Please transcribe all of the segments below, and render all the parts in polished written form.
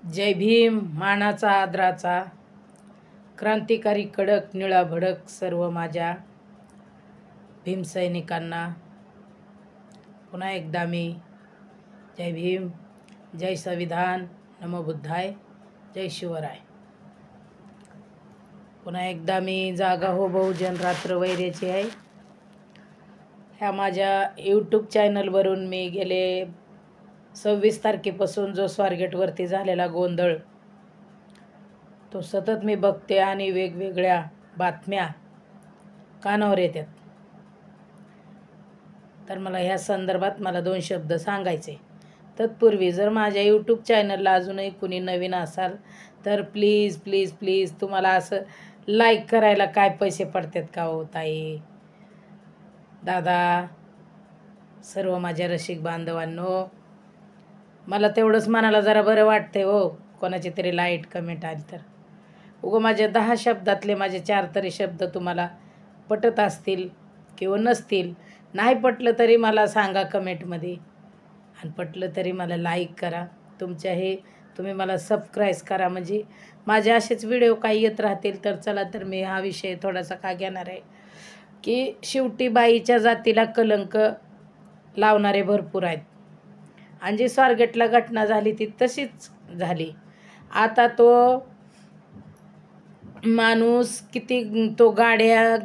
जय भीम. मानाचा आदराचा क्रांतिकारी कडक निळा भडक सर्व माझ्या भीमसैनिकांना पुन्हा एकदा मी जय भीम, जय संविधान, नमो बुद्धाय, जय शिवराय. पुन्हा एकदा मी जागा हो बहुजन रात्र वैर्याची आहे. ह्या माझ्या यूट्यूब चॅनलवरून मी गेले 26 तारखेपासून जो स्वारगेटवरती झालेला गोंधळ तो सतत मी बघते आणि वेगवेगळ्या बातम्या कानावर येतात. तर मला ह्या संदर्भात मला 2 शब्द सांगायचे. तत्पूर्वी जर माझ्या यूट्यूब चॅनलला अजूनही कुणी नवीन असाल तर प्लीज प्लीज प्लीज तुम्हाला असं लाईक करायला काय पैसे पडतात का हो ताई, दादा, सर्व माझ्या रसिक बांधवांनो, मला तेवढंच मनाला जरा बरं वाटते हो कोणाची तरी लाईट कमेंट आली तर. उगं माझे 10 शब्दातले माझे 4 तरी शब्द तुम्हाला पटत असतील किंवा नसतील. नाही पटलं तरी मला सांगा कमेंटमध्ये, आणि पटलं तरी मला लाईक करा. तुमच्या हे तुम्ही मला सबस्क्राईब करा, म्हणजे माझे असेच व्हिडिओ काही येत राहतील. तर चला, तर मी हा विषय थोडासा का घेणार आहे की शेवटी बाईच्या जातीला कलंक लावणारे भरपूर आहेत. आणि जी स्वारगेटला घटना झाली ती तशीच झाली. आता तो माणूस किती, तो गाड्या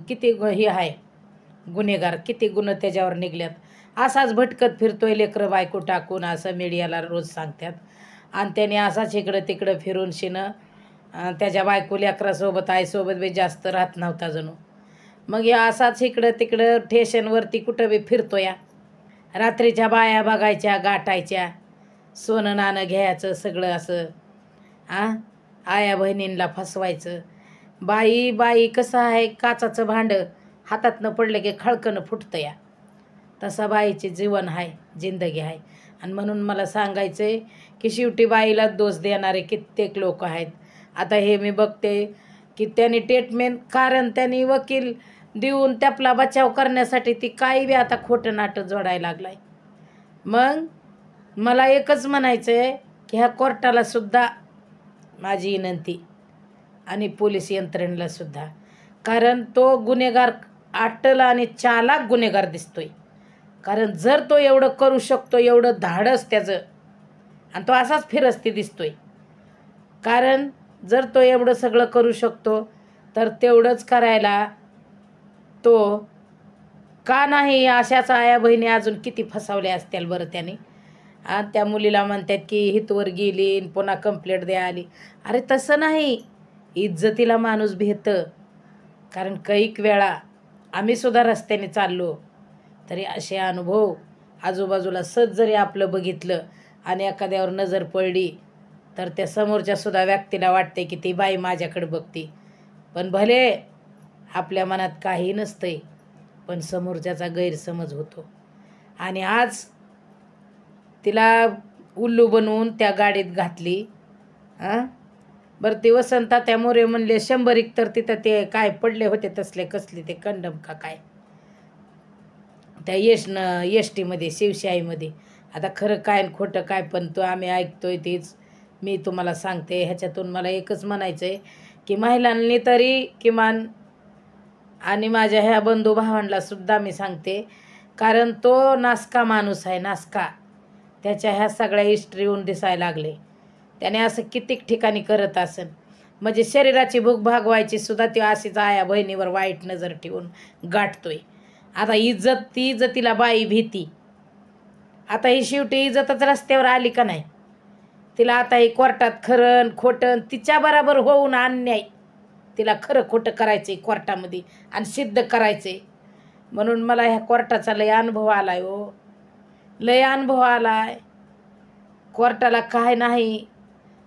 किती हे आहे गुन्हेगार, किती गुन्हे त्याच्यावर निघल्यात. असाच भटकत फिरतोय लेकरं बायको टाकून, असं मीडियाला रोज सांगतात. आणि त्याने असाच इकडं तिकडं फिरून शिनं त्याच्या बायको लेकरासोबत आईसोबत बी जास्त राहत नव्हता जणू. मग या असाच इकडं तिकडं स्टेशनवरती कुठं बी फिरतो या. रात्रीच्या बाया बघायच्या, गाठायच्या, सोनं नाणं घ्यायचं, सगळं असं आया बहिणींना फसवायचं. बाई बाई कसं आहे, काचाचं भांडं हातातनं पडलं की खळकनं फुटतं या. तसा बाईचे जीवन आहे, जिंदगी आहे. आणि म्हणून मला सांगायचं आहे की शेवटी बाईला दोष देणारे कित्येक लोक आहेत. आता हे मी बघते की त्यांनी ट्रीटमेंट, कारण त्यांनी वकील देऊन त्यापला बचाव करण्यासाठी ती काही बी आता खोटं नाटं जोडायला लागलाय. मग मला एकच म्हणायचं आहे की ह्या कोर्टाला सुद्धा माझी विनंती, आणि पोलीस यंत्रणेला सुद्धा, कारण तो गुन्हेगार अट्टल आणि चालाक गुन्हेगार दिसतोय. कारण जर तो एवढं करू शकतो, एवढं धाडस त्याचं, आणि तो असाच फिरस्ती दिसतोय, कारण जर तो एवढं सगळं करू शकतो तर तेवढंच करायला तो का नाही. अशाच आया बहिणी अजून किती फसवल्या असतील बरं त्याने. आणि त्या मुलीला म्हणतात की हितवर गेली पुन्हा कंप्लेंट द्या आली. अरे तसं नाही, इज्जतीला माणूस भेतं. कारण कैक वेळा आम्ही सुद्धा रस्त्याने चाललो तरी असे अनुभव आजूबाजूला सहज जरी आपलं बघितलं आणि एखाद्यावर नजर पडली तर त्या समोरच्या सुद्धा व्यक्तीला वाटते की ती बाई माझ्याकडे बघते. पण भले आपल्या मनात काही नसतंय, पण समोरच्याचा गैरसमज होतो. आणि आज तिला उल्लू बनवून त्या गाडीत घातली. बरं ते वसंता त्या मोरे म्हणले 100 तर तिथं ते काय पडले होते तसले, कसले ते कंडम का काय त्या एस टीमध्ये, शिवशाहीमध्ये. आता खरं काय आणि खोटं काय, पण तो आम्ही ऐकतोय तेच मी तुम्हाला सांगते. ह्याच्यातून मला एकच म्हणायचं आहे की महिलांनी तरी किमान, आणि माझ्या ह्या बंधू भावांना सुद्धा मी सांगते, कारण तो नासका माणूस आहे, नासका. त्याच्या ह्या सगळ्या हिस्ट्रीहून दिसायला लागले. त्याने असं कितीक ठिकाणी करत असेल, म्हणजे शरीराची भूक भागवायची सुद्धा ती अशीच आया बहिणीवर वाईट नजर ठेवून गाठतोय. आता इज्जत, ती इज्जतीला बाई भीती. आता ही शेवटी इज्जतच रस्त्यावर आली का नाही. तिला आता ही कोर्टात खरं खोटं तिच्या बरोबर होऊन अन्याय, तिला खरं खोटं करायचं कोर्टामध्ये आणि सिद्ध करायचे. म्हणून मला ह्या कोर्टाचा लय अनुभव आलाय हो, लय अनुभव आलाय. कोर्टाला काय नाही,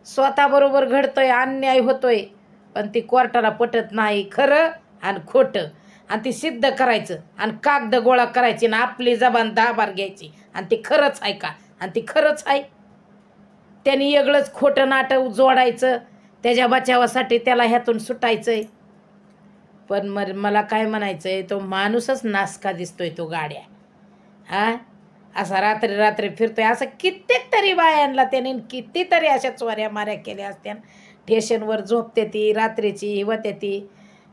स्वतःबरोबर घडतोय, अन्याय होतोय, पण ती कोर्टाला पटत नाही खरं आणि खोटं, आणि ती सिद्ध करायचं आणि कागद गोळा करायची आणि आपली जबान दाबार घ्यायची आणि ती खरंच आहे का, आणि ती खरंच आहे. त्यांनी वेगळंच खोटं नाटक जोडायचं त्याच्या बचावासाठी, त्याला ह्यातून सुटायचंय. पण मला काय म्हणायचं आहे, तो माणूसच नासका दिसतोय तो गाड्या. असा रात्री रात्री फिरतोय. असं कित्येक तरी बायांना त्याने कितीतरी अशा चोऱ्या माऱ्या केल्या असत्या. स्टेशनवर झोपते ती रात्रीची होते ती.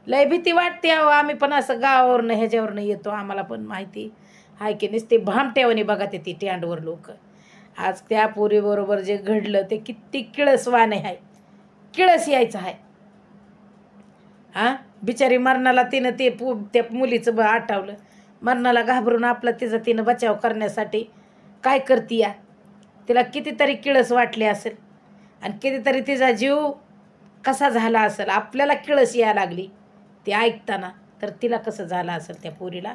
लय भीती वाटते अहो. आम्ही पण असं गावावरनं ह्याच्यावरनं येतो, आम्हाला पण माहिती आहे की नुसते भामट्यावानी बघा ते ती टँडवर लोक. आज त्या पोरीबरोबर जे घडलं ते किती किळसवाने आहे, किळस यायचं आहे. बिचारी मरणाला तिनं त्या मुलीचं आठवलं. मरणाला घाबरून आपलं तिनं बचाव करण्यासाठी काय करते या. तिला कितीतरी किळस वाटले असेल आणि कितीतरी तिचा जीव कसा झाला असेल. आपल्याला किळस यायला लागली ती ऐकताना, तर तिला कसं झालं असेल त्या पोरीला.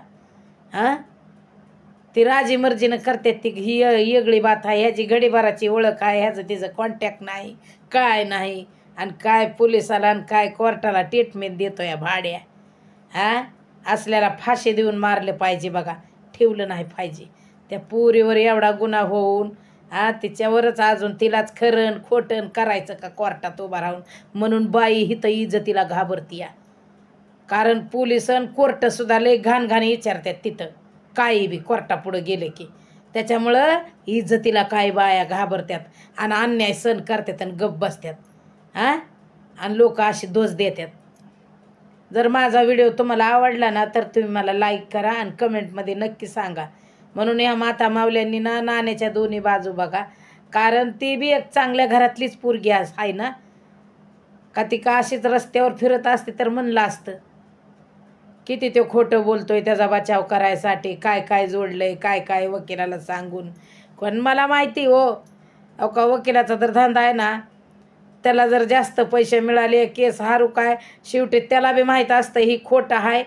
ती राजी मर्जीनं करते ती. ही वेगळी बात आहे. ह्याची गडीभराची ओळख आहे, ह्याचं तिचं कॉन्टॅक्ट नाही, काय नाही. आणि काय पोलिसाला आणि काय कोर्टाला ट्रीटमेंट देतो या भाड्या. असल्याला फाशी देऊन मारले पाहिजे बघा, ठेवलं नाही पाहिजे. त्या पोरीवर एवढा गुन्हा होऊन तिच्यावरच अजून तिलाच खरं खोटं करायचं का कोर्टात उभा राहून. म्हणून बाई हिथं इज्जतीला घाबरती या. कारण पोलिस आणि कोर्टसुद्धा लय घाण विचारतात तिथं, काही बी कोर्टापुढं गेले की. त्याच्यामुळं इज्जतीला काही बाया घाबरतात आणि अन्याय सहन करतात आणि गप्प बसतात. आणि लोक अशी दोष देतात. जर माझा व्हिडिओ तुम्हाला आवडला ना, तर तुम्ही मला लाईक करा आणि कमेंटमध्ये नक्की सांगा. म्हणून या माता मावल्यांनी ना नाण्याच्या दोन्ही बाजू बघा. कारण ती बी एक चांगल्या घरातलीच पोरगी आहे ना, का ती का अशीच रस्त्यावर फिरत असते तर म्हणलं असतं. किती तो खोटं बोलतोय त्याचा बचाव करायसाठी, काय काय जोडलंय, काय काय वकिलाला सांगून. पण मला माहिती हो, अहो का वकिलाचा तर धंदा आहे ना, त्याला जर जास्त पैसे मिळाले केस हारू काय, शेवटी त्याला बी माहीत असतं ही खोटं आहे,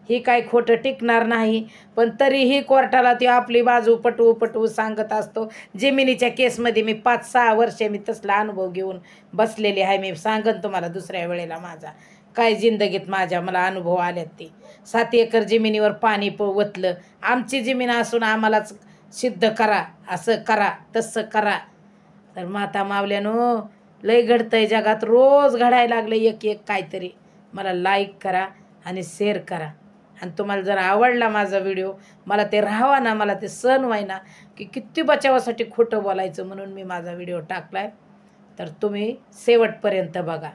ही काय खोटं टिकणार नाही. पण तरीही कोर्टाला ती आपली बाजू पटवू सांगत असतो. जमिनीच्या केसमध्ये मी 5-6 वर्षे मी तसला अनुभव घेऊन बसलेली आहे. मी सांगन तुम्हाला दुसऱ्या वेळेला माझा काय जिंदगीत माझ्या मला अनुभव आल्यात. ते 7 एकर जमिनीवर पाणी ओतलं. आमची जमीन असून आम्हालाच सिद्ध करा, असं करा तसं करा. तर माता मावल्यानो लय घडतंय जगात, रोज घडायला लागलं एक एक काहीतरी. मला लाईक करा आणि शेअर करा. आणि तुम्हाला जर आवडला माझा व्हिडिओ, मला ते राहावा ना, मला ते सहन व्हायना की किती बचावासाठी खोटं बोलायचं, म्हणून मी माझा व्हिडिओ टाकलाय. तर तुम्ही शेवटपर्यंत बघा.